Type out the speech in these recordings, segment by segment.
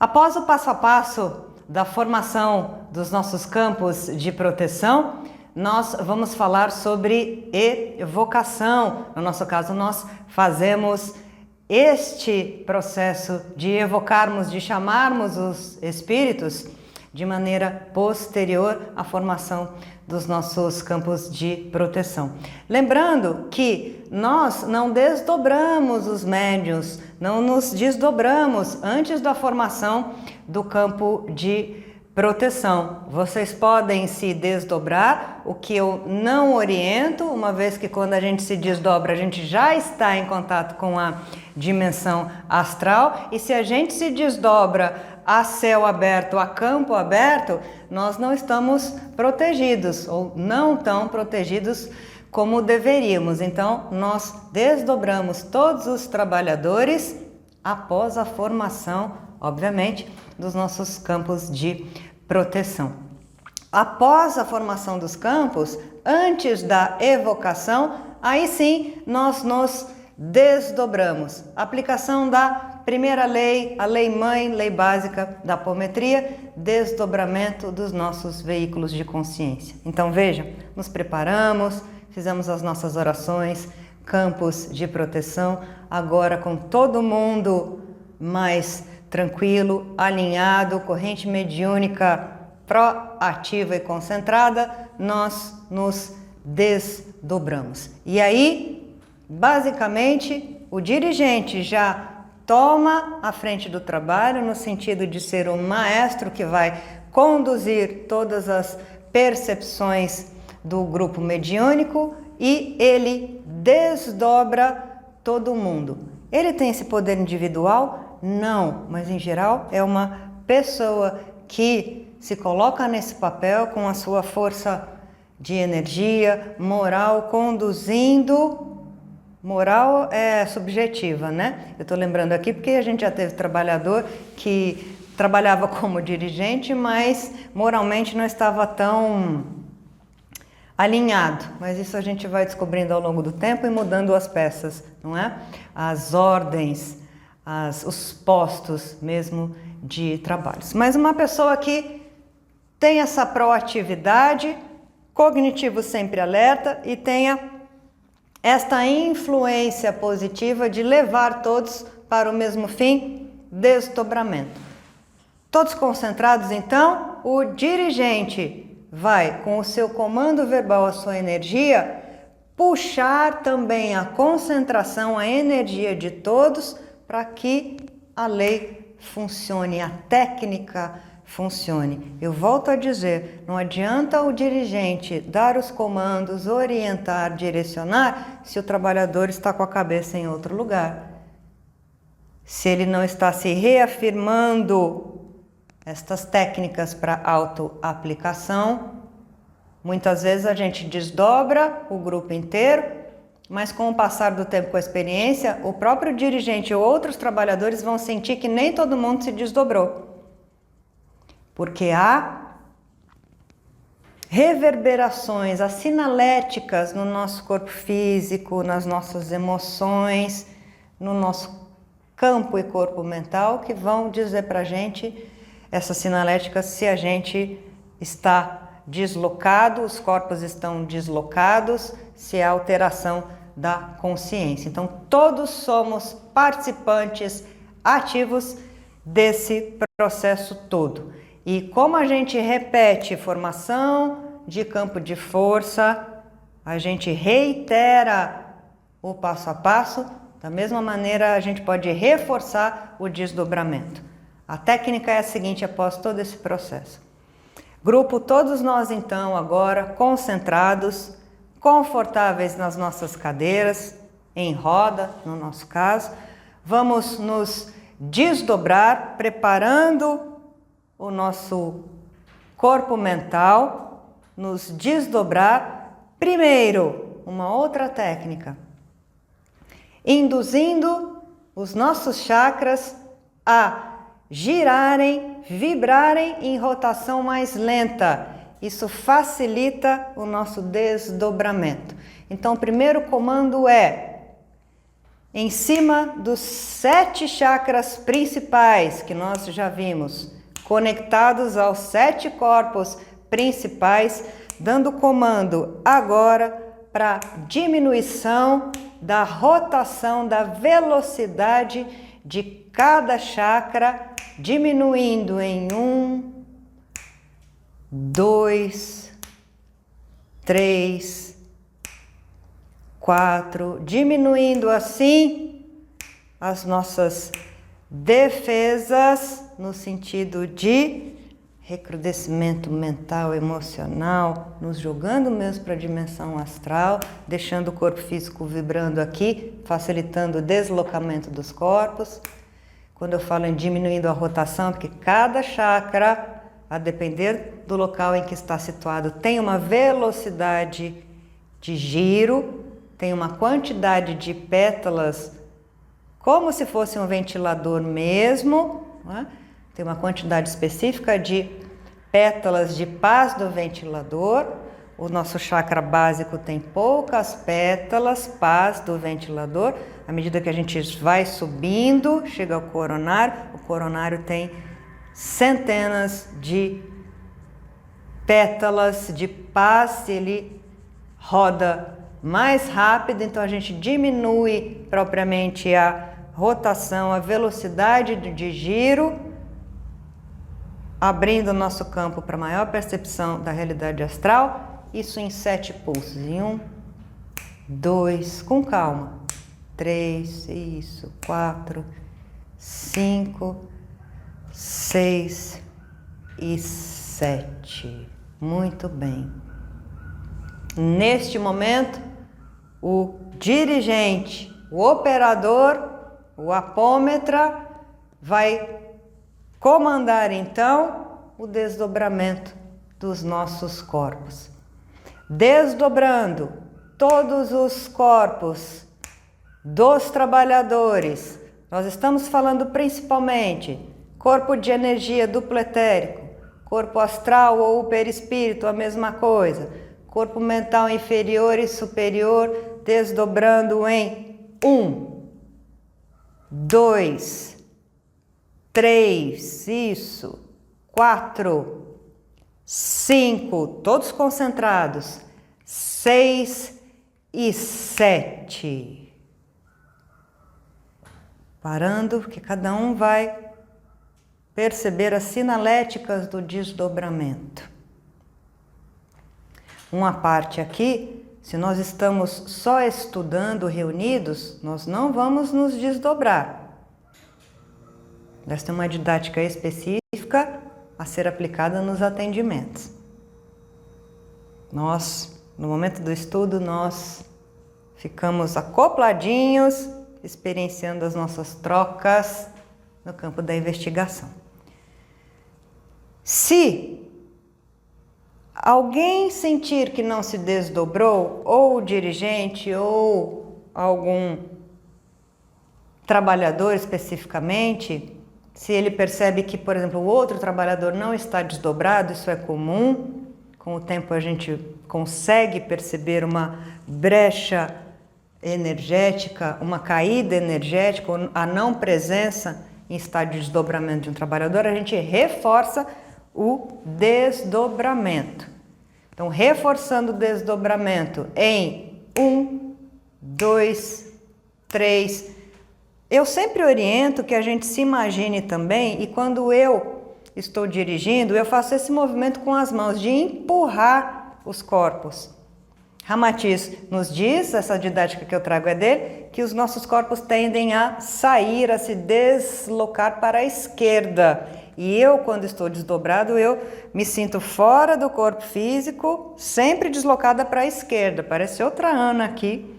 Após o passo a passo da formação dos nossos campos de proteção, nós vamos falar sobre evocação. No nosso caso, nós fazemos este processo de evocarmos, de chamarmos os espíritos de maneira posterior à formação dos nossos campos de proteção. Lembrando que nós não desdobramos os médiuns, não nos desdobramos antes da formação do campo de proteção. Vocês podem se desdobrar, o que eu não oriento, uma vez que quando a gente se desdobra, a gente já está em contato com a dimensão astral, e se a gente se desdobra a céu aberto, a campo aberto, nós não estamos protegidos, ou não tão protegidos como deveríamos. Então, nós desdobramos todos os trabalhadores após a formação, obviamente, dos nossos campos de proteção. Após a formação dos campos, antes da evocação, aí sim nós nos desdobramos. Aplicação da primeira lei, a lei mãe, lei básica da apometria, desdobramento dos nossos veículos de consciência. Então veja, nos preparamos, fizemos as nossas orações, campos de proteção, agora com todo mundo mais tranquilo, alinhado, corrente mediúnica proativa e concentrada, nós nos desdobramos. E aí, basicamente, o dirigente já toma a frente do trabalho no sentido de ser um maestro que vai conduzir todas as percepções do grupo mediúnico e ele desdobra todo mundo. Ele tem esse poder individual? Não, mas em geral é uma pessoa que se coloca nesse papel com a sua força de energia, moral, conduzindo. Moral é subjetiva, né? Eu estou lembrando aqui porque a gente já teve trabalhador que trabalhava como dirigente, mas moralmente não estava tão alinhado. Mas isso a gente vai descobrindo ao longo do tempo e mudando as peças, não é? As ordens, os postos mesmo de trabalhos. Mas uma pessoa que tem essa proatividade, cognitivo sempre alerta e tenha esta influência positiva de levar todos para o mesmo fim, desdobramento. Todos concentrados, então, o dirigente vai, com o seu comando verbal, a sua energia, puxar também a concentração, a energia de todos, para que a lei funcione, a técnica funcione. Eu volto a dizer, não adianta o dirigente dar os comandos, orientar, direcionar, se o trabalhador está com a cabeça em outro lugar. Se ele não está se reafirmando estas técnicas para autoaplicação, muitas vezes a gente desdobra o grupo inteiro, mas com o passar do tempo, com a experiência, o próprio dirigente ou outros trabalhadores vão sentir que nem todo mundo se desdobrou. Porque há reverberações, as sinaléticas no nosso corpo físico, nas nossas emoções, no nosso campo e corpo mental, que vão dizer para a gente, essas sinaléticas, se a gente está deslocado, os corpos estão deslocados, se há alteração da consciência. Então, todos somos participantes ativos desse processo todo. E como a gente repete formação de campo de força, a gente reitera o passo a passo, da mesma maneira a gente pode reforçar o desdobramento. A técnica é a seguinte após todo esse processo. Grupo, todos nós então agora concentrados, confortáveis nas nossas cadeiras, em roda no nosso caso, vamos nos desdobrar, preparando o nosso corpo mental, nos desdobrar. Primeiro, uma outra técnica, induzindo os nossos chakras a girarem, vibrarem em rotação mais lenta. Isso facilita o nosso desdobramento. Então, o primeiro comando é em cima dos 7 chakras principais que nós já vimos, conectados aos 7 corpos principais, dando comando agora para diminuição da rotação, da velocidade de cada chakra, diminuindo em 1, 2, 3, 4, diminuindo assim as nossas defesas no sentido de recrudescimento mental, emocional, nos jogando mesmo para a dimensão astral, deixando o corpo físico vibrando aqui, facilitando o deslocamento dos corpos. Quando eu falo em diminuindo a rotação, porque cada chakra, a depender do local em que está situado, tem uma velocidade de giro, tem uma quantidade de pétalas, como se fosse um ventilador mesmo, né? Tem uma quantidade específica de pétalas de paz do ventilador. O nosso chakra básico tem poucas pétalas, paz do ventilador. À medida que a gente vai subindo, chega ao coronário, o coronário tem centenas de pétalas de paz, ele roda mais rápido, então a gente diminui propriamente a rotação, a velocidade de giro, abrindo o nosso campo para maior percepção da realidade astral, isso em 7 pulsos, em 1, 2, com calma, 3, isso, 4, 5, 6 e 7, muito bem. Neste momento, o dirigente, o operador, o apômetra vai comandar então o desdobramento dos nossos corpos. Desdobrando todos os corpos dos trabalhadores, nós estamos falando principalmente corpo de energia duplo etérico, corpo astral ou perispírito, a mesma coisa, corpo mental inferior e superior, desdobrando em 1, 2, 3, isso, 4, 5, todos concentrados, 6 e 7. Parando, porque cada um vai perceber as sinaléticas do desdobramento. Uma parte aqui, se nós estamos só estudando reunidos, nós não vamos nos desdobrar. Esta é uma didática específica a ser aplicada nos atendimentos. Nós, no momento do estudo, nós ficamos acopladinhos, experienciando as nossas trocas no campo da investigação. Se alguém sentir que não se desdobrou, ou o dirigente, ou algum trabalhador especificamente, se ele percebe que, por exemplo, o outro trabalhador não está desdobrado, isso é comum, com o tempo a gente consegue perceber uma brecha energética, uma caída energética, a não presença em estado de desdobramento de um trabalhador, a gente reforça o desdobramento. Então, reforçando o desdobramento em 1, 2, 3. Eu sempre oriento que a gente se imagine também, e quando eu estou dirigindo, eu faço esse movimento com as mãos, de empurrar os corpos. Ramatiz nos diz, essa didática que eu trago é dele, que os nossos corpos tendem a sair, a se deslocar para a esquerda. E eu, quando estou desdobrado, eu me sinto fora do corpo físico, sempre deslocada para a esquerda. Parece outra Ana aqui,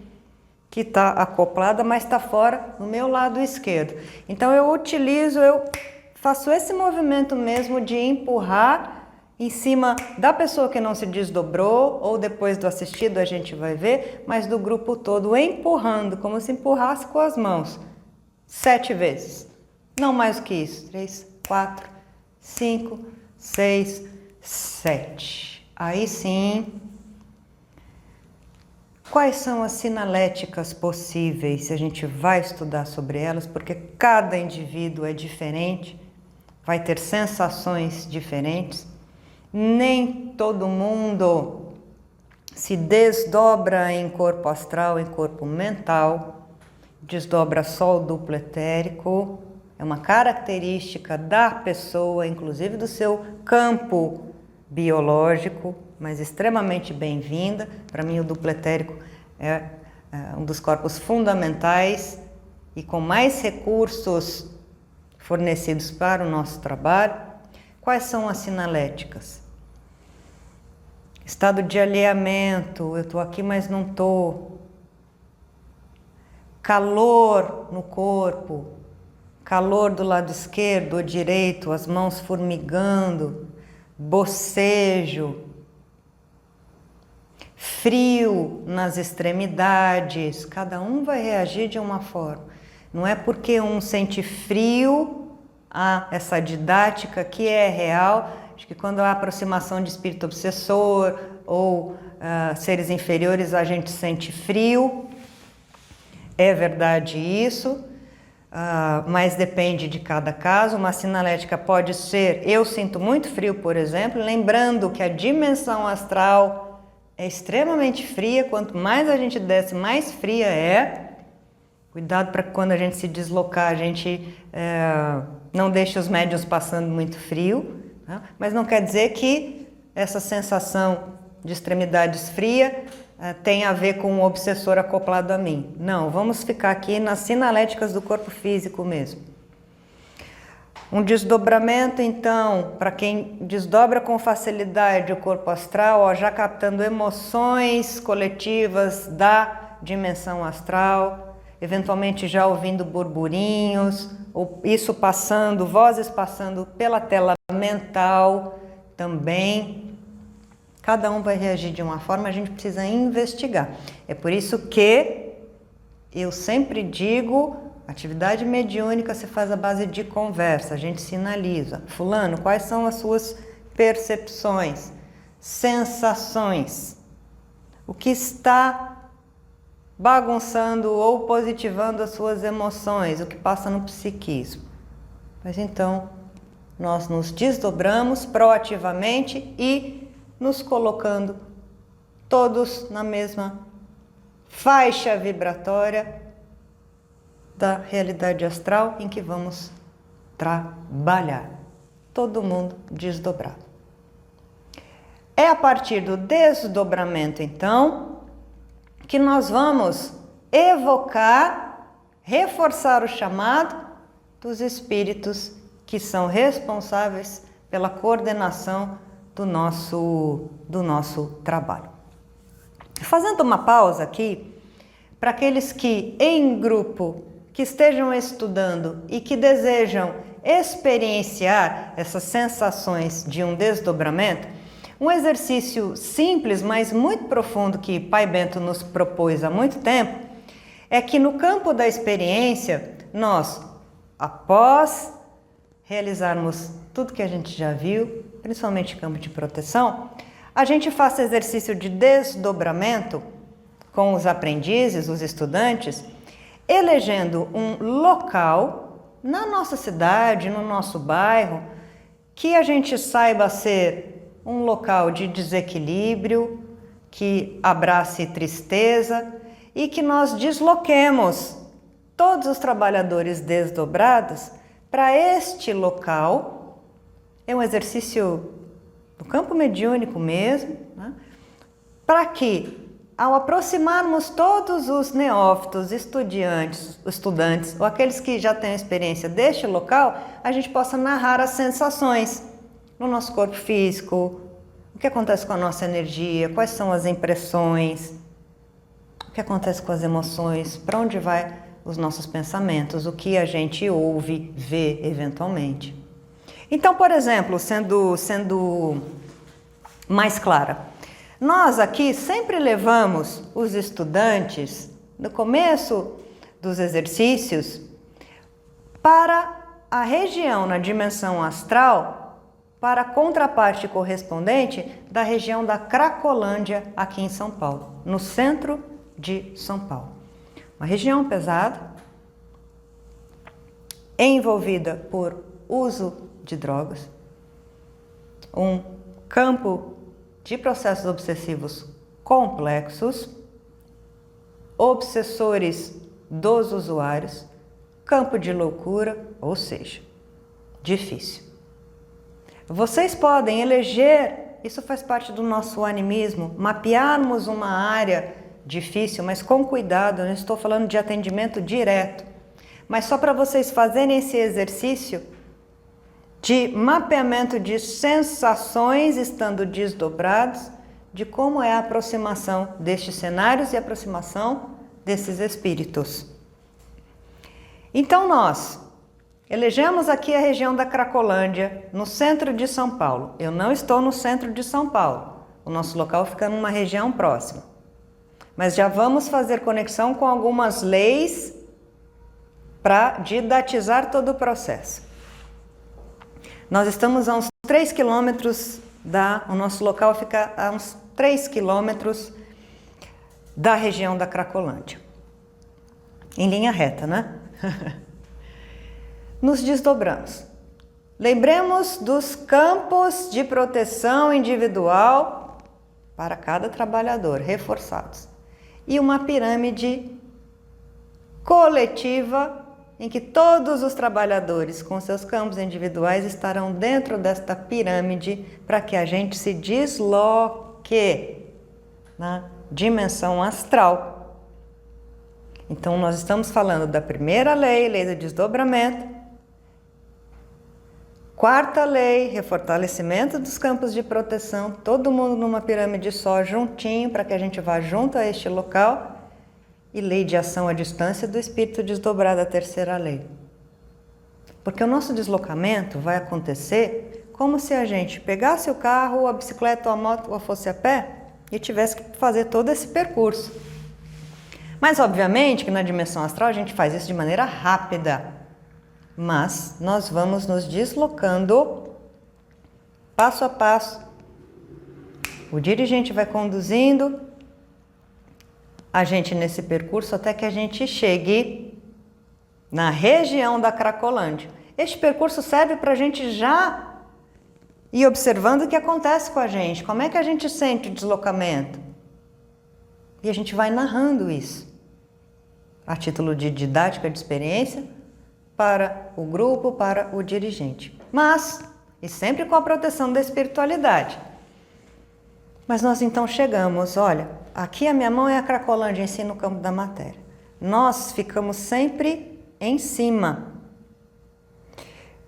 que está acoplada, mas está fora no meu lado esquerdo. Então eu faço esse movimento mesmo de empurrar em cima da pessoa que não se desdobrou, ou depois do assistido a gente vai ver, mas do grupo todo, empurrando, como se empurrasse com as mãos. 7 vezes. Não mais do que isso. 3, 4, 5, 6, 7. Aí sim, Quais são as sinaléticas possíveis? A gente vai estudar sobre elas, porque cada indivíduo é diferente, vai ter sensações diferentes. Nem todo mundo se desdobra em corpo astral, em corpo mental, desdobra só o duplo etérico. É uma característica da pessoa, inclusive do seu campo biológico, mas extremamente bem-vinda. Para mim, o duplo etérico é um dos corpos fundamentais e com mais recursos fornecidos para o nosso trabalho. Quais são as sinaléticas? Estado de alinhamento, eu estou aqui, mas não estou. Calor no corpo, calor do lado esquerdo ou direito, as mãos formigando, bocejo, frio nas extremidades, cada um vai reagir de uma forma. Não é porque um sente frio, essa didática que é real. Acho que quando há aproximação de espírito obsessor ou seres inferiores, a gente sente frio. É verdade isso, mas depende de cada caso. Uma sinalética pode ser, eu sinto muito frio, por exemplo, lembrando que a dimensão astral é extremamente fria. Quanto mais a gente desce, mais fria é. Cuidado para que quando a gente se deslocar, a gente não deixe os médiuns passando muito frio. Mas não quer dizer que essa sensação de extremidades fria tem a ver com um obsessor acoplado a mim. Não, vamos ficar aqui nas sinaléticas do corpo físico mesmo. Um desdobramento, então, para quem desdobra com facilidade o corpo astral, já captando emoções coletivas da dimensão astral, eventualmente já ouvindo burburinhos, ou isso passando, vozes passando pela tela mental também. Cada um vai reagir de uma forma, a gente precisa investigar. É por isso que eu sempre digo, atividade mediúnica se faz à base de conversa, a gente sinaliza. Fulano, quais são as suas percepções, sensações? O que está bagunçando ou positivando as suas emoções, o que passa no psiquismo? Mas então, nós nos desdobramos proativamente e nos colocando todos na mesma faixa vibratória da realidade astral em que vamos trabalhar. Todo mundo desdobrado. É a partir do desdobramento, então, que nós vamos evocar, reforçar o chamado dos espíritos que são responsáveis pela coordenação do nosso trabalho. Fazendo uma pausa aqui, para aqueles que em grupo, que estejam estudando e que desejam experienciar essas sensações de um desdobramento, um exercício simples, mas muito profundo que Pai Bento nos propôs há muito tempo, é que no campo da experiência, nós, após realizarmos tudo que a gente já viu, principalmente campo de proteção, a gente faça exercício de desdobramento com os aprendizes, os estudantes, elegendo um local na nossa cidade, no nosso bairro, que a gente saiba ser um local de desequilíbrio, que abrace tristeza e que nós desloquemos todos os trabalhadores desdobrados para este local. É um exercício do campo mediúnico mesmo, né? Para que, ao aproximarmos todos os neófitos, estudantes ou aqueles que já têm experiência deste local, a gente possa narrar as sensações no nosso corpo físico, o que acontece com a nossa energia, quais são as impressões, o que acontece com as emoções, para onde vai os nossos pensamentos, o que a gente ouve, vê eventualmente. Então, por exemplo, sendo mais clara, nós aqui sempre levamos os estudantes, no começo dos exercícios, para a região na dimensão astral, para a contraparte correspondente da região da Cracolândia, aqui em São Paulo, no centro de São Paulo. Uma região pesada, envolvida por uso de drogas, um campo de processos obsessivos complexos, obsessores dos usuários, campo de loucura, ou seja, difícil. Vocês podem eleger, isso faz parte do nosso animismo, mapearmos uma área difícil, mas com cuidado, eu não estou falando de atendimento direto, mas só para vocês fazerem esse exercício de mapeamento de sensações estando desdobrados, de como é a aproximação destes cenários e a aproximação desses espíritos. Então nós elegemos aqui a região da Cracolândia, no centro de São Paulo. Eu não estou no centro de São Paulo, o nosso local fica numa região próxima. Mas já vamos fazer conexão com algumas leis para didatizar todo o processo. Nós estamos a uns 3 quilômetros o nosso local fica a uns 3 quilômetros da região da Cracolândia. Em linha reta, né? Nos desdobramos. Lembremos dos campos de proteção individual para cada trabalhador, reforçados. E uma pirâmide coletiva em que todos os trabalhadores com seus campos individuais estarão dentro desta pirâmide para que a gente se desloque na dimensão astral. Então, nós estamos falando da primeira lei, lei do desdobramento. Quarta lei, refortalecimento dos campos de proteção, todo mundo numa pirâmide só, juntinho, para que a gente vá junto a este local. E lei de ação à distância do espírito desdobrado, a terceira lei. Porque o nosso deslocamento vai acontecer como se a gente pegasse o carro, ou a bicicleta, ou a moto, ou fosse a pé, e tivesse que fazer todo esse percurso. Mas, obviamente, que na dimensão astral a gente faz isso de maneira rápida. Mas nós vamos nos deslocando passo a passo. O dirigente vai conduzindo a gente nesse percurso até que a gente chegue na região da Cracolândia. Este percurso serve para a gente já ir observando o que acontece com a gente, como é que a gente sente o deslocamento. E a gente vai narrando isso, a título de didática de experiência, para o grupo, para o dirigente. Mas, e sempre com a proteção da espiritualidade. Mas nós então chegamos, olha, aqui a minha mão é a Cracolândia em si no campo da matéria. Nós ficamos sempre em cima.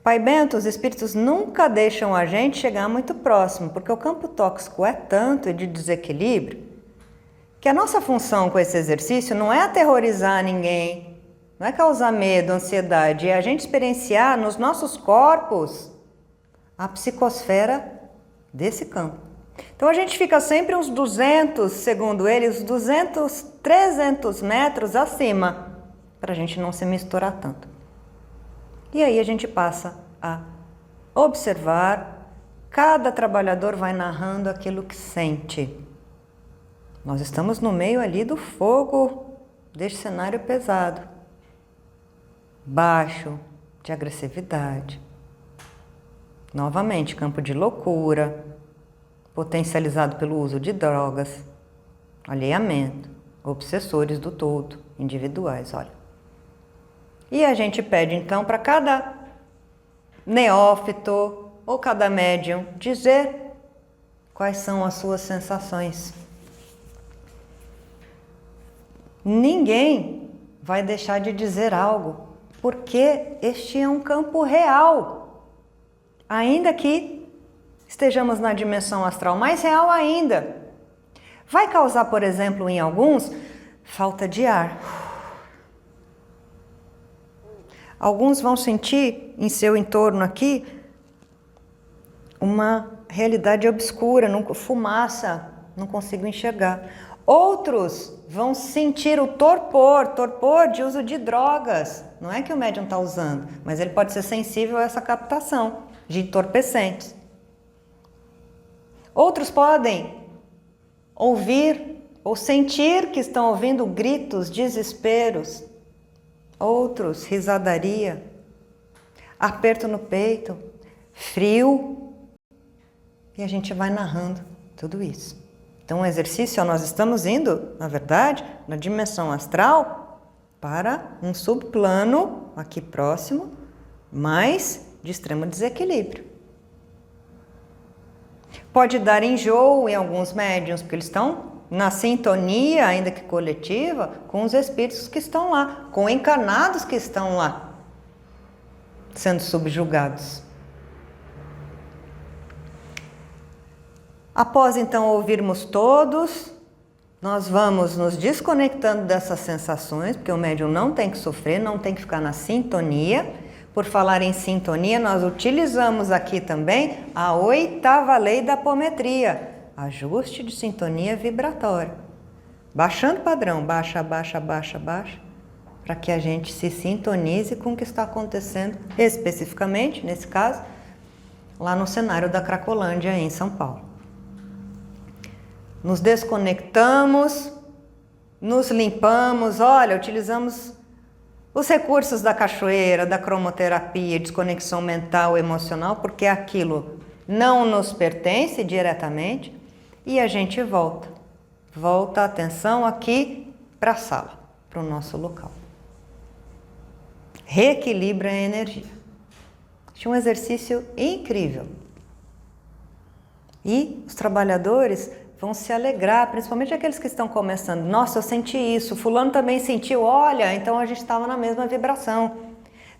Pai Bento, os espíritos nunca deixam a gente chegar muito próximo, porque o campo tóxico é tanto e de desequilíbrio, que a nossa função com esse exercício não é aterrorizar ninguém, não é causar medo, ansiedade, é a gente experienciar nos nossos corpos a psicosfera desse campo. Então a gente fica sempre uns 200, segundo eles, 200, 300 metros acima, para a gente não se misturar tanto. E aí a gente passa a observar, cada trabalhador vai narrando aquilo que sente. Nós estamos no meio ali do fogo deste cenário pesado, baixo, de agressividade. Novamente, campo de loucura, potencializado pelo uso de drogas, alheamento, obsessores do todo, individuais, olha. E a gente pede então para cada neófito ou cada médium dizer quais são as suas sensações. Ninguém vai deixar de dizer algo, porque este é um campo real, ainda que estejamos na dimensão astral, mais real ainda. Vai causar, por exemplo, em alguns, falta de ar. Alguns vão sentir em seu entorno aqui uma realidade obscura, fumaça, não consigo enxergar. Outros vão sentir o torpor de uso de drogas. Não é que o médium está usando, mas ele pode ser sensível a essa captação de entorpecentes. Outros podem ouvir ou sentir que estão ouvindo gritos, desesperos, outros, risadaria, aperto no peito, frio, e a gente vai narrando tudo isso. Então, o exercício, nós estamos indo, na verdade, na dimensão astral para um subplano aqui próximo, mas de extremo desequilíbrio. Pode dar enjoo em alguns médiuns, porque eles estão na sintonia, ainda que coletiva, com os espíritos que estão lá, com encarnados que estão lá, sendo subjugados. Após então ouvirmos todos, nós vamos nos desconectando dessas sensações, porque o médium não tem que sofrer, não tem que ficar na sintonia. Por falar em sintonia, nós utilizamos aqui também a 8ª lei da apometria, ajuste de sintonia vibratória. Baixando o padrão, baixa, baixa, baixa, baixa, para que a gente se sintonize com o que está acontecendo, especificamente, nesse caso, lá no cenário da Cracolândia, em São Paulo. Nos desconectamos, nos limpamos, olha, utilizamos os recursos da cachoeira, da cromoterapia, desconexão mental, emocional, porque aquilo não nos pertence diretamente, e a gente volta. Volta a atenção aqui para a sala, para o nosso local. Reequilibra a energia. Este é um exercício incrível. E os trabalhadores vão se alegrar, principalmente aqueles que estão começando. Nossa, eu senti isso, fulano também sentiu, olha, então a gente estava na mesma vibração.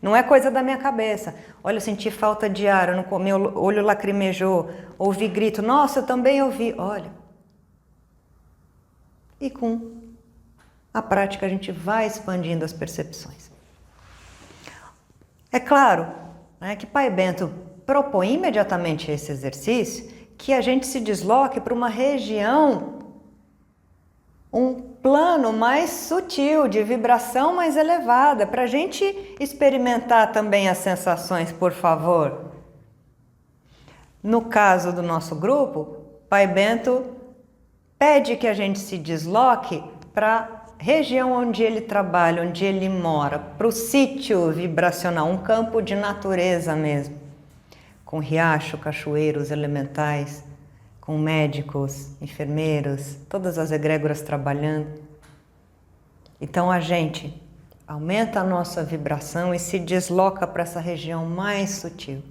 Não é coisa da minha cabeça. Olha, eu senti falta de ar, meu olho lacrimejou, ouvi grito, nossa, eu também ouvi. Olha. E com a prática a gente vai expandindo as percepções. É claro, né, que Pai Bento propõe imediatamente esse exercício, que a gente se desloque para uma região, um plano mais sutil, de vibração mais elevada, para a gente experimentar também as sensações, por favor. No caso do nosso grupo, Pai Bento pede que a gente se desloque para a região onde ele trabalha, onde ele mora, para o sítio vibracional, um campo de natureza mesmo. Com riacho, cachoeiros, elementais, com médicos, enfermeiros, todas as egrégoras trabalhando. Então a gente aumenta a nossa vibração e se desloca para essa região mais sutil,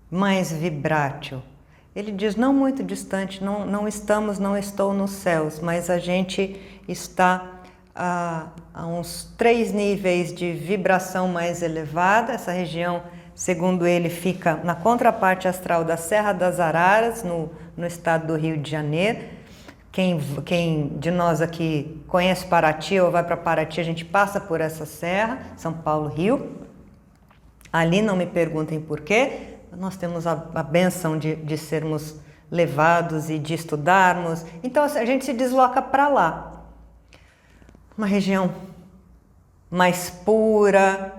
mais vibrátil. Ele diz, não muito distante, não estou nos céus, mas a gente está a uns 3 níveis de vibração mais elevada. Essa região, segundo ele, fica na contraparte astral da Serra das Araras, no estado do Rio de Janeiro. Quem de nós aqui conhece Paraty ou vai para Paraty, a gente passa por essa serra, São Paulo, Rio. Ali, não me perguntem por quê, nós temos a bênção de sermos levados e de estudarmos. Então, a gente se desloca para lá. Uma região mais pura.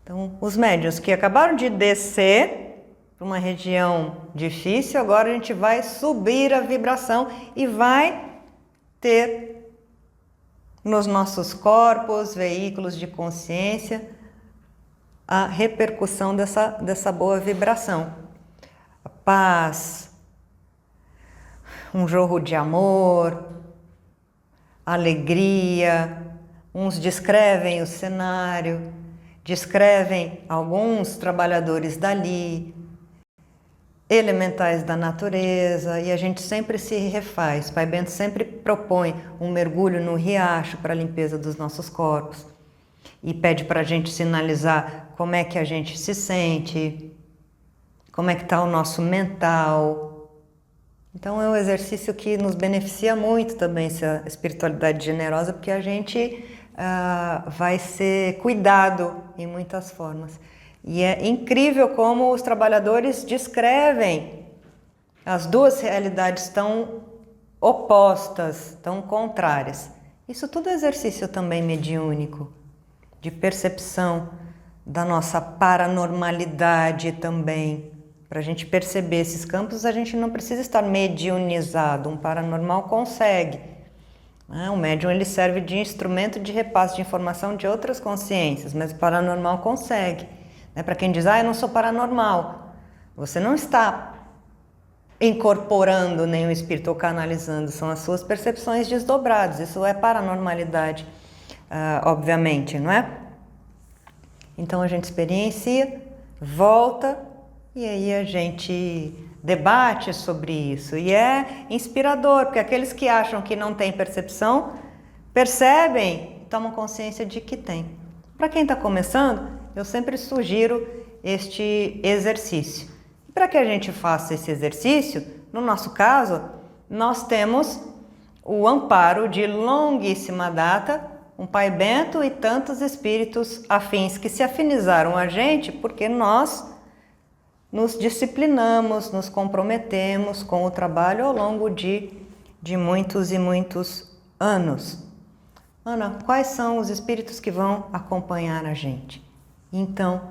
Então, os médiuns que acabaram de descer para uma região difícil, agora a gente vai subir a vibração e vai ter nos nossos corpos, veículos de consciência, a repercussão dessa boa vibração. A paz, um jorro de amor, alegria. Uns descrevem o cenário, descrevem alguns trabalhadores dali, elementais da natureza, e a gente sempre se refaz. Pai Bento sempre propõe um mergulho no riacho para a limpeza dos nossos corpos e pede para a gente sinalizar como é que a gente se sente, como é que está o nosso mental. Então é um exercício que nos beneficia muito também, essa espiritualidade generosa, porque a gente vai ser cuidado em muitas formas. E é incrível como os trabalhadores descrevem as duas realidades tão opostas, tão contrárias. Isso tudo é exercício também mediúnico, de percepção da nossa paranormalidade também, Para a gente perceber esses campos, a gente não precisa estar mediunizado. Um paranormal consegue. O médium ele serve de instrumento de repasse de informação de outras consciências, mas o paranormal consegue. Para quem diz, eu não sou paranormal, você não está incorporando nenhum espírito ou canalizando, são as suas percepções desdobradas, isso é paranormalidade, obviamente, não é? Então a gente experiencia, volta e aí a gente debate sobre isso e é inspirador, porque aqueles que acham que não tem percepção, percebem, tomam consciência de que tem. Para quem está começando, eu sempre sugiro este exercício. Para que a gente faça esse exercício, no nosso caso, nós temos o amparo de longuíssima data, um Pai Bento e tantos espíritos afins que se afinizaram a gente porque nós nos disciplinamos, nos comprometemos com o trabalho ao longo de muitos e muitos anos. Ana, quais são os espíritos que vão acompanhar a gente? Então,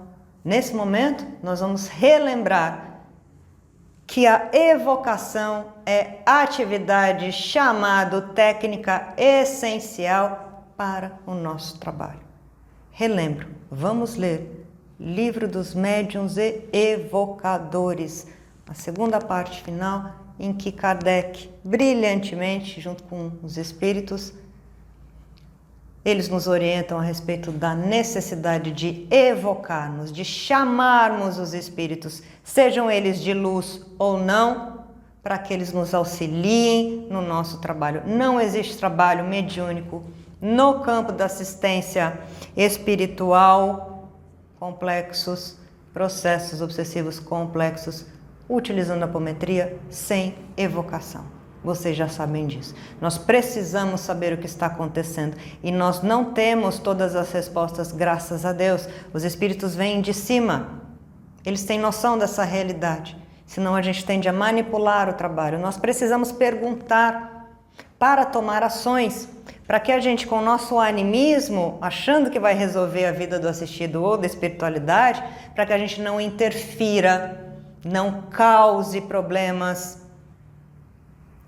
nesse momento, nós vamos relembrar que a evocação é atividade chamada técnica essencial para o nosso trabalho. Relembro, vamos ler Livro dos Médiuns e Evocadores, a segunda parte final, em que Kardec, brilhantemente, junto com os espíritos, eles nos orientam a respeito da necessidade de evocarmos, de chamarmos os espíritos, sejam eles de luz ou não, para que eles nos auxiliem no nosso trabalho. Não existe trabalho mediúnico no campo da assistência espiritual, complexos, processos obsessivos complexos, utilizando a apometria sem evocação. Vocês já sabem disso. Nós precisamos saber o que está acontecendo e nós não temos todas as respostas, graças a Deus. Os espíritos vêm de cima, eles têm noção dessa realidade, senão a gente tende a manipular o trabalho. Nós precisamos perguntar para tomar ações, para que a gente, com o nosso animismo, achando que vai resolver a vida do assistido ou da espiritualidade, para que a gente não interfira, não cause problemas,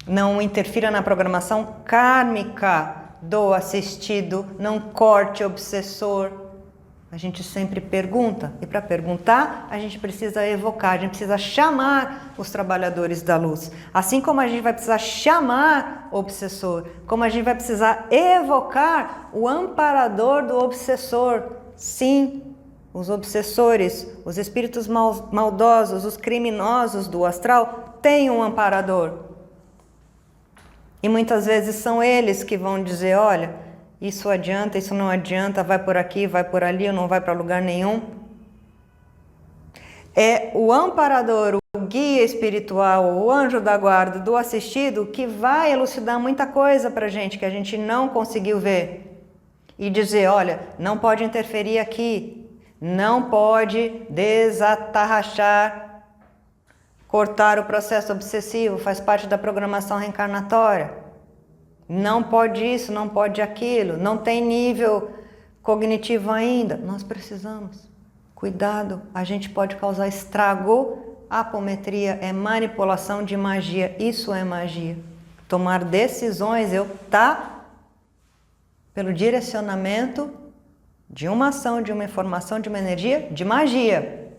não interfira na programação kármica do assistido, não corte obsessor. A gente sempre pergunta, e para perguntar, a gente precisa evocar, a gente precisa chamar os trabalhadores da luz. Assim como a gente vai precisar chamar o obsessor, como a gente vai precisar evocar o amparador do obsessor. Sim, os obsessores, os espíritos maldosos, os criminosos do astral têm um amparador. E muitas vezes são eles que vão dizer, olha, isso adianta, isso não adianta, vai por aqui, vai por ali, ou não vai para lugar nenhum. É o amparador, o guia espiritual, o anjo da guarda do assistido que vai elucidar muita coisa para a gente que a gente não conseguiu ver. E dizer, olha, não pode interferir aqui, não pode desatarrachar, cortar o processo obsessivo, faz parte da programação reencarnatória. Não pode isso, não pode aquilo, não tem nível cognitivo ainda. Nós precisamos. Cuidado, a gente pode causar estrago. A apometria é manipulação de magia, isso é magia. Tomar decisões, eu pelo direcionamento de uma ação, de uma informação, de uma energia, de magia.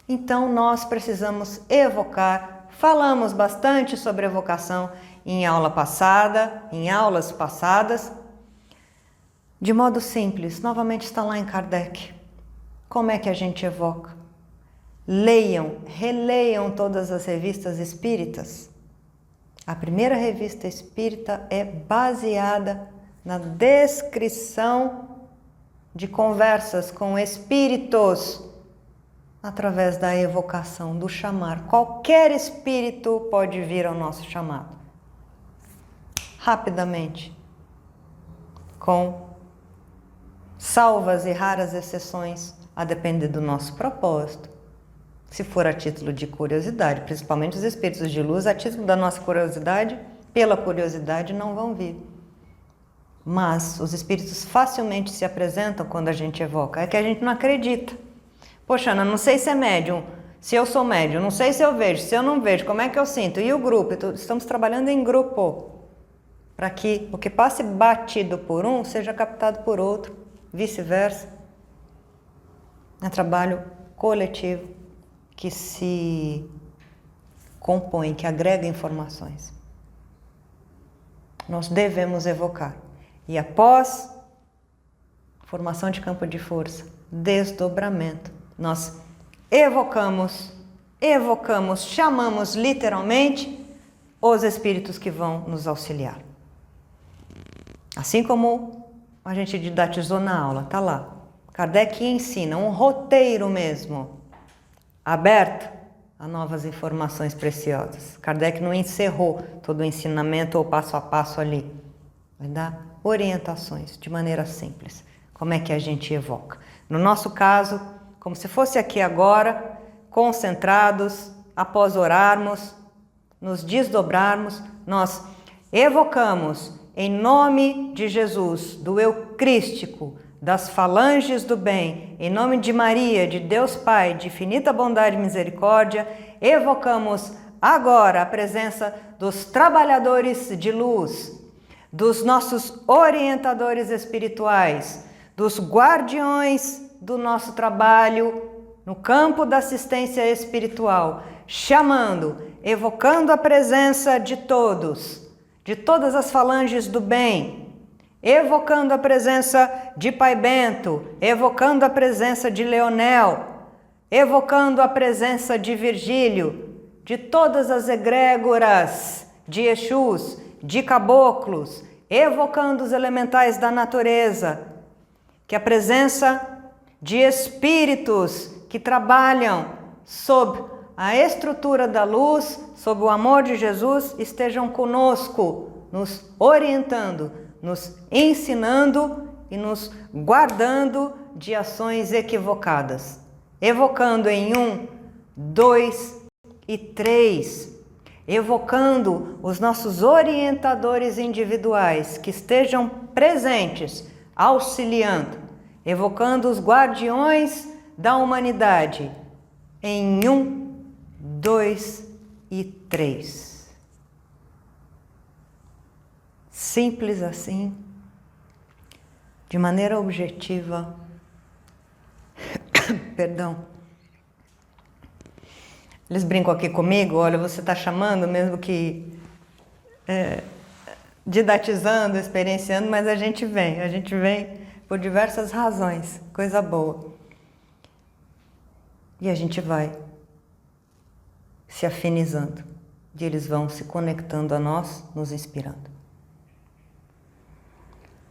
Então nós precisamos evocar. Falamos bastante sobre evocação em aula passada, em aulas passadas. De modo simples, novamente está lá em Kardec. Como é que a gente evoca? Leiam, releiam todas as revistas espíritas. A primeira revista espírita é baseada na descrição de conversas com espíritos, através da evocação, do chamar. Qualquer espírito pode vir ao nosso chamado. Rapidamente. Com salvas e raras exceções, a depender do nosso propósito. Se for a título de curiosidade, principalmente os espíritos de luz, a título da nossa curiosidade, pela curiosidade, não vão vir. Mas os espíritos facilmente se apresentam quando a gente evoca. É que a gente não acredita. Poxa, Ana, não sei se é médium. Se eu sou médium, não sei se eu vejo, se eu não vejo, como é que eu sinto? E o grupo? Estamos trabalhando em grupo, para que o que passe batido por um seja captado por outro, vice-versa. É trabalho coletivo que se compõe, que agrega informações. Nós devemos evocar. E após formação de campo de força, desdobramento, nós evocamos, chamamos literalmente os espíritos que vão nos auxiliar. Assim como a gente didatizou na aula, tá lá. Kardec ensina um roteiro mesmo, aberto a novas informações preciosas. Kardec não encerrou todo o ensinamento ou passo a passo ali. Vai dar orientações de maneira simples. Como é que a gente evoca? No nosso caso, como se fosse aqui agora, concentrados, após orarmos, nos desdobrarmos, nós evocamos em nome de Jesus, do Eucrístico, das falanges do bem, em nome de Maria, de Deus Pai, de infinita bondade e misericórdia, evocamos agora a presença dos trabalhadores de luz, dos nossos orientadores espirituais, dos guardiões do nosso trabalho no campo da assistência espiritual, chamando, evocando a presença de todos, de todas as falanges do bem, evocando a presença de Pai Bento, evocando a presença de Leonel, evocando a presença de Virgílio, de todas as egrégoras de Exus, de caboclos, evocando os elementais da natureza, que a presença de espíritos que trabalham sob a estrutura da luz, sob o amor de Jesus, estejam conosco, nos orientando, nos ensinando e nos guardando de ações equivocadas. Evocando em 1, 2 e 3. Evocando os nossos orientadores individuais que estejam presentes, auxiliando, evocando os guardiões da humanidade em 1, 2 e 3. Simples assim, de maneira objetiva. Perdão. Eles brincam aqui comigo, olha, você está chamando, mesmo que didatizando, experienciando, mas a gente vem por diversas razões, coisa boa. E a gente vai se afinizando, e eles vão se conectando a nós, nos inspirando.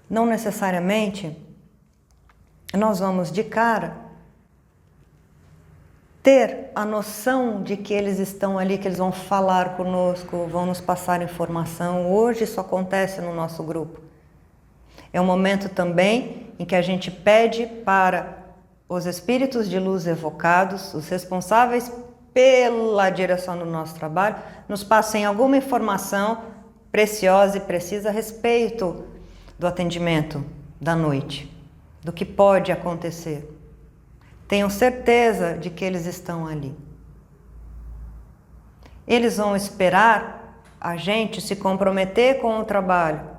Não necessariamente nós vamos de cara ter a noção de que eles estão ali, que eles vão falar conosco, vão nos passar informação. Hoje isso acontece no nosso grupo. É um momento também em que a gente pede para os espíritos de luz evocados, os responsáveis pela direção do nosso trabalho, nos passem alguma informação preciosa e precisa a respeito do atendimento da noite, do que pode acontecer. Tenham certeza de que eles estão ali. Eles vão esperar a gente se comprometer com o trabalho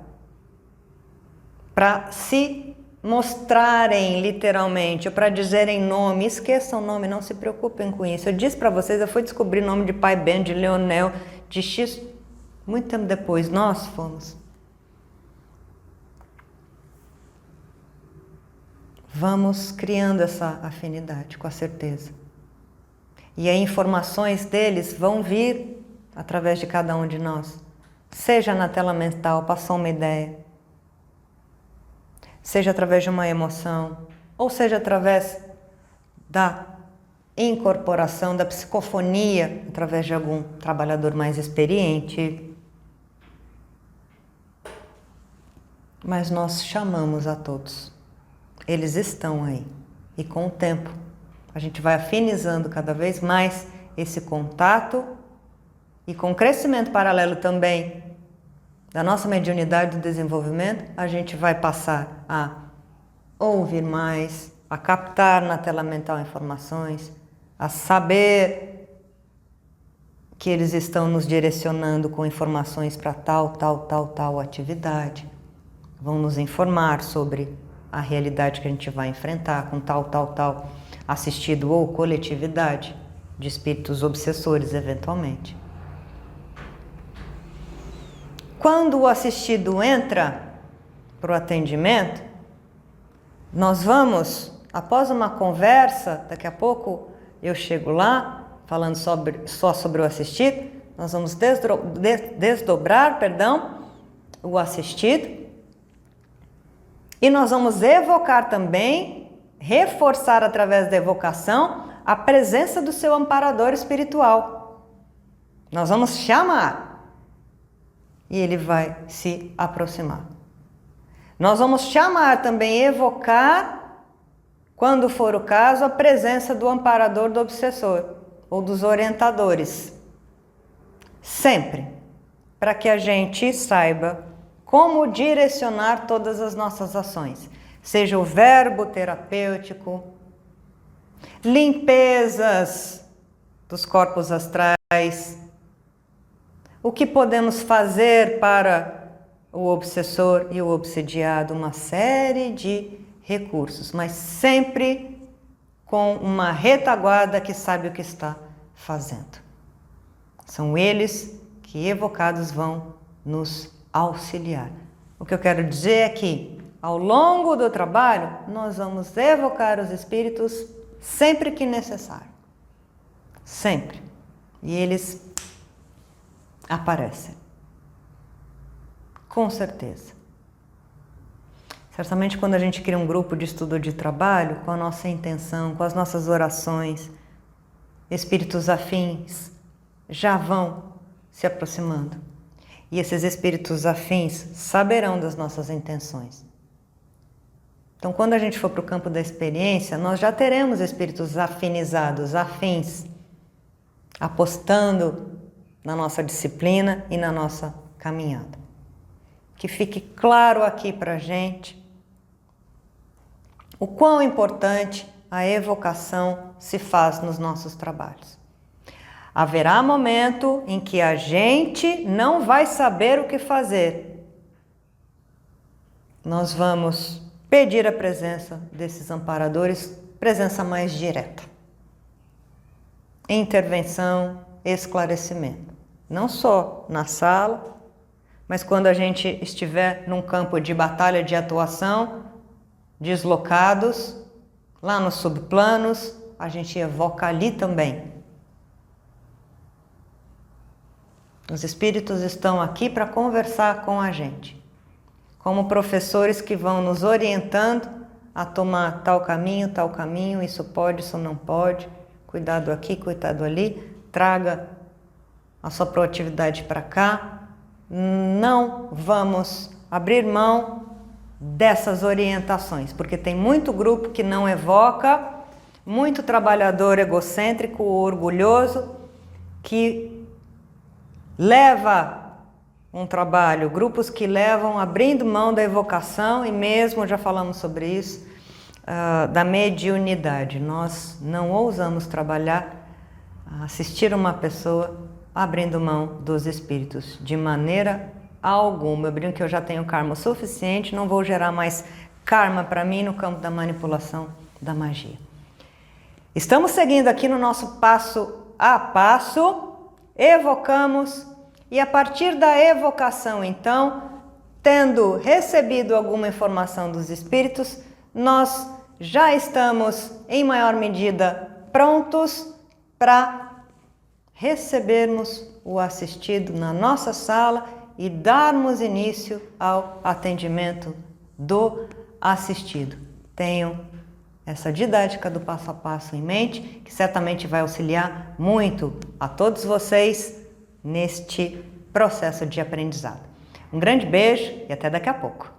para se mostrarem literalmente, ou para dizerem nome. Esqueçam o nome, não se preocupem com isso. Eu disse para vocês, eu fui descobrir o nome de Pai Bento, de Leonel, de X, muito tempo depois, nós fomos. Vamos criando essa afinidade, com a certeza. E aí informações deles vão vir através de cada um de nós. Seja na tela mental, passou uma ideia. Seja através de uma emoção. Ou seja através da incorporação, da psicofonia, através de algum trabalhador mais experiente. Mas nós chamamos a todos. Eles estão aí. E com o tempo, a gente vai afinizando cada vez mais esse contato e com o crescimento paralelo também da nossa mediunidade do desenvolvimento, a gente vai passar a ouvir mais, a captar na tela mental informações, a saber que eles estão nos direcionando com informações para tal atividade. Vão nos informar sobre a realidade que a gente vai enfrentar com tal assistido ou coletividade de espíritos obsessores, eventualmente. Quando o assistido entra para o atendimento, nós vamos, após uma conversa, daqui a pouco eu chego lá, falando só sobre o assistido, nós vamos desdobrar o assistido, e nós vamos evocar também, reforçar através da evocação, a presença do seu amparador espiritual. Nós vamos chamar e ele vai se aproximar. Nós vamos chamar também, evocar, quando for o caso, a presença do amparador do obsessor ou dos orientadores. Sempre, para que a gente saiba como direcionar todas as nossas ações. Seja o verbo terapêutico, limpezas dos corpos astrais, o que podemos fazer para o obsessor e o obsediado, uma série de recursos, mas sempre com uma retaguarda que sabe o que está fazendo. São eles que, evocados, vão nos auxiliar. O que eu quero dizer é que, ao longo do trabalho, nós vamos evocar os espíritos sempre que necessário. Sempre. E eles aparecem. Com certeza. Certamente quando a gente cria um grupo de estudo de trabalho, com a nossa intenção, com as nossas orações, espíritos afins já vão se aproximando. E esses espíritos afins saberão das nossas intenções. Então, quando a gente for para o campo da experiência, nós já teremos espíritos afinizados, afins, apostando na nossa disciplina e na nossa caminhada. Que fique claro aqui para a gente o quão importante a evocação se faz nos nossos trabalhos. Haverá momento em que a gente não vai saber o que fazer. Nós vamos pedir a presença desses amparadores, presença mais direta. Intervenção, esclarecimento. Não só na sala, mas quando a gente estiver num campo de batalha de atuação, deslocados, lá nos subplanos, a gente evoca ali também. Os espíritos estão aqui para conversar com a gente, como professores que vão nos orientando a tomar tal caminho, isso pode, isso não pode, cuidado aqui, cuidado ali, traga a sua proatividade para cá. Não vamos abrir mão dessas orientações, porque tem muito grupo que não evoca, muito trabalhador egocêntrico, orgulhoso, que leva um trabalho, grupos que levam abrindo mão da evocação e mesmo, já falamos sobre isso, da mediunidade. Nós não ousamos trabalhar, assistir uma pessoa abrindo mão dos espíritos, de maneira alguma. Eu brinco que eu já tenho karma suficiente, não vou gerar mais karma para mim no campo da manipulação da magia. Estamos seguindo aqui no nosso passo a passo, evocamos e a partir da evocação, então, tendo recebido alguma informação dos espíritos, nós já estamos em maior medida prontos para recebermos o assistido na nossa sala e darmos início ao atendimento do assistido. Tenham essa didática do passo a passo em mente, que certamente vai auxiliar muito a todos vocês neste processo de aprendizado. Um grande beijo e até daqui a pouco.